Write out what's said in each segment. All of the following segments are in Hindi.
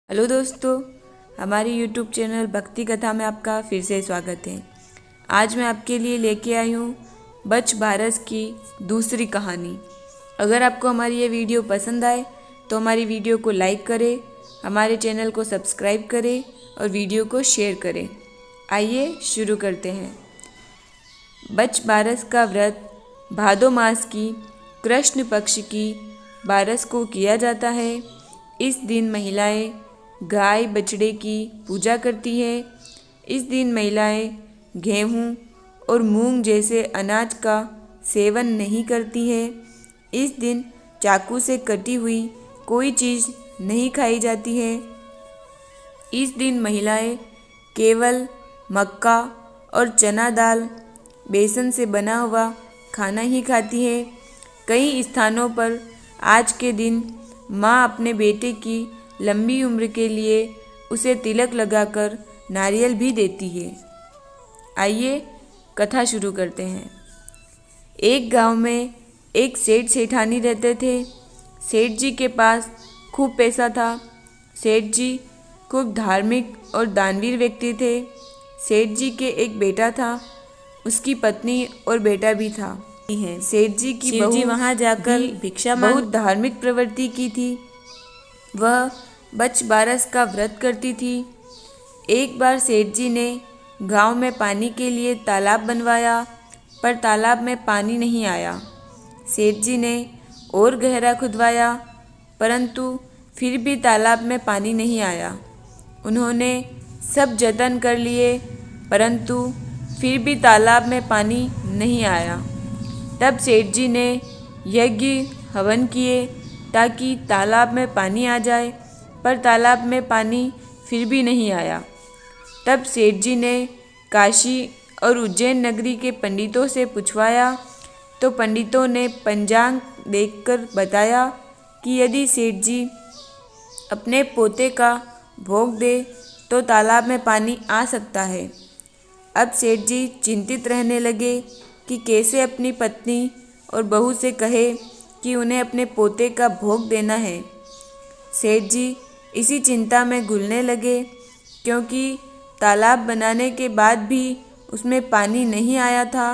हेलो दोस्तों, हमारी यूट्यूब चैनल भक्ति कथा में आपका फिर से स्वागत है। आज मैं आपके लिए लेके आई हूँ बच बारस की दूसरी कहानी। अगर आपको हमारी ये वीडियो पसंद आए तो हमारी वीडियो को लाइक करें, हमारे चैनल को सब्सक्राइब करें और वीडियो को शेयर करें। आइए शुरू करते हैं। बच बारस का व्रत भादो मास की कृष्ण पक्ष की बारस को किया जाता है। इस दिन महिलाएं गाय बछड़े की पूजा करती है। इस दिन महिलाएं गेहूँ और मूंग जैसे अनाज का सेवन नहीं करती है। इस दिन चाकू से कटी हुई कोई चीज़ नहीं खाई जाती है। इस दिन महिलाएं केवल मक्का और चना दाल बेसन से बना हुआ खाना ही खाती है। कई स्थानों पर आज के दिन माँ अपने बेटे की लंबी उम्र के लिए उसे तिलक लगाकर नारियल भी देती है। आइए कथा शुरू करते हैं। एक गांव में एक सेठ सेठानी रहते थे। सेठ जी के पास खूब पैसा था। सेठ जी खूब धार्मिक और दानवीर व्यक्ति थे। सेठ जी के एक बेटा था, उसकी पत्नी और बेटा भी था। सेठ जी की बहू वहाँ जाकर भिक्षा बहुत धार्मिक प्रवृत्ति की थी। वह बच बारस का व्रत करती थी। एक बार सेठ जी ने गांव में पानी के लिए तालाब बनवाया, पर तालाब में पानी नहीं आया। सेठ जी ने और गहरा खुदवाया, परंतु फिर भी तालाब में पानी नहीं आया। उन्होंने सब जतन कर लिए, परंतु फिर भी तालाब में पानी नहीं आया। तब सेठ जी ने यज्ञ हवन किए ताकि तालाब में पानी आ जाए, पर तालाब में पानी फिर भी नहीं आया। तब सेठ जी ने काशी और उज्जैन नगरी के पंडितों से पूछवाया, तो पंडितों ने पंचांग देखकर बताया कि यदि सेठ जी अपने पोते का भोग दे तो तालाब में पानी आ सकता है। अब सेठ जी चिंतित रहने लगे कि कैसे अपनी पत्नी और बहू से कहे कि उन्हें अपने पोते का भोग देना है। सेठ जी इसी चिंता में घुलने लगे, क्योंकि तालाब बनाने के बाद भी उसमें पानी नहीं आया था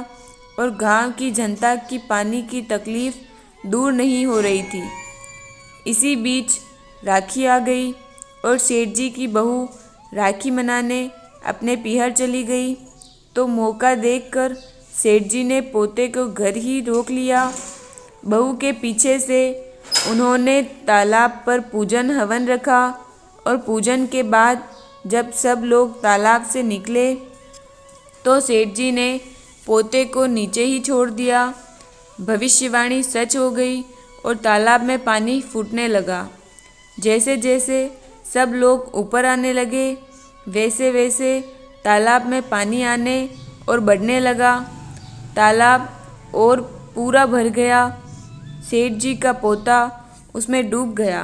और गांव की जनता की पानी की तकलीफ दूर नहीं हो रही थी। इसी बीच राखी आ गई और सेठ जी की बहू राखी मनाने अपने पीहर चली गई, तो मौका देखकर सेठ जी ने पोते को घर ही रोक लिया। बहू के पीछे से उन्होंने तालाब पर पूजन हवन रखा और पूजन के बाद जब सब लोग तालाब से निकले तो सेठ जी ने पोते को नीचे ही छोड़ दिया। भविष्यवाणी सच हो गई और तालाब में पानी फूटने लगा। जैसे जैसे सब लोग ऊपर आने लगे, वैसे वैसे तालाब में पानी आने और बढ़ने लगा। तालाब और पूरा भर गया। सेठ जी का पोता उसमें डूब गया।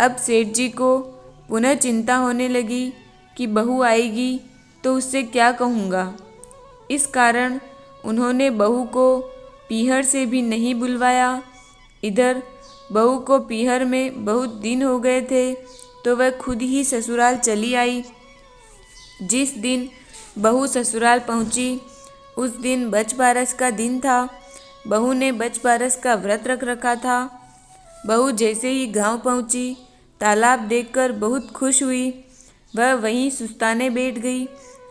अब सेठ जी को पुनः चिंता होने लगी कि बहू आएगी तो उससे क्या कहूँगा। इस कारण उन्होंने बहू को पीहर से भी नहीं बुलवाया। इधर बहू को पीहर में बहुत दिन हो गए थे, तो वह खुद ही ससुराल चली आई। जिस दिन बहू ससुराल पहुँची उस दिन बच बारस का दिन था। बहू ने बच बारस का व्रत रख रखा था। बहू जैसे ही गांव पहुंची, तालाब देखकर बहुत खुश हुई। वह वहीं सुस्ताने बैठ गई।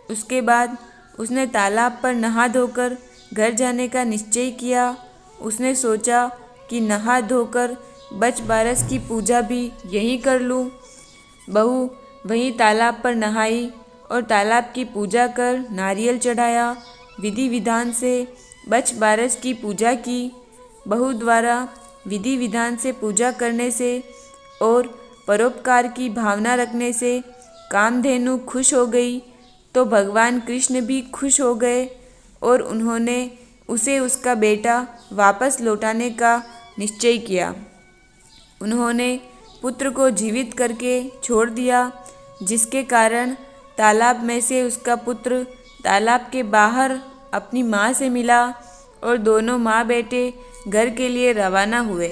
उसके बाद उसने तालाब पर नहा धोकर घर जाने का निश्चय किया। उसने सोचा कि नहा धोकर बच बारस की पूजा भी यहीं कर लूँ। बहू वहीं तालाब पर नहाई और तालाब की पूजा कर नारियल चढ़ाया। विधि विधान से बच बारस की पूजा की। बहू द्वारा विधि विधान से पूजा करने से और परोपकार की भावना रखने से कामधेनु खुश हो गई, तो भगवान कृष्ण भी खुश हो गए और उन्होंने उसे उसका बेटा वापस लौटाने का निश्चय किया। उन्होंने पुत्र को जीवित करके छोड़ दिया, जिसके कारण तालाब में से उसका पुत्र तालाब के बाहर अपनी माँ से मिला और दोनों माँ बेटे घर के लिए रवाना हुए।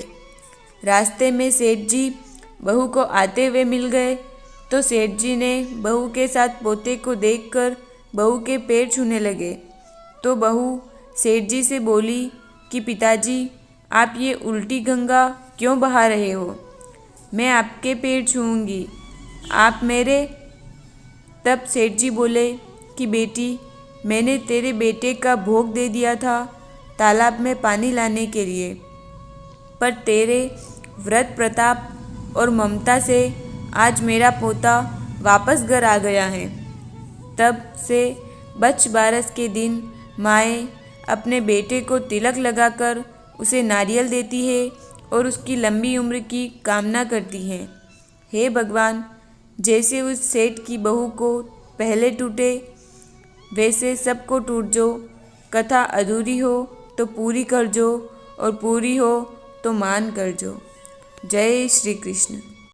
रास्ते में सेठ जी बहू को आते हुए मिल गए। तो सेठ जी ने बहू के साथ पोते को देखकर बहू के पैर छूने लगे। तो बहू सेठ जी से बोली कि पिताजी, आप ये उल्टी गंगा क्यों बहा रहे हो? मैं आपके पैर छूऊंगी, आप मेरे। तब सेठ जी बोले कि बेटी, मैंने तेरे बेटे का भोग दे दिया था तालाब में पानी लाने के लिए, पर तेरे व्रत प्रताप और ममता से आज मेरा पोता वापस घर आ गया है। तब से बच्च बारस के दिन माएँ अपने बेटे को तिलक लगाकर उसे नारियल देती है और उसकी लंबी उम्र की कामना करती हैं। हे भगवान, जैसे उस सेठ की बहू को पहले टूटे वैसे सबको टूट जो। कथा अधूरी हो तो पूरी कर जो और पूरी हो तो मान कर जो। जय श्री कृष्ण।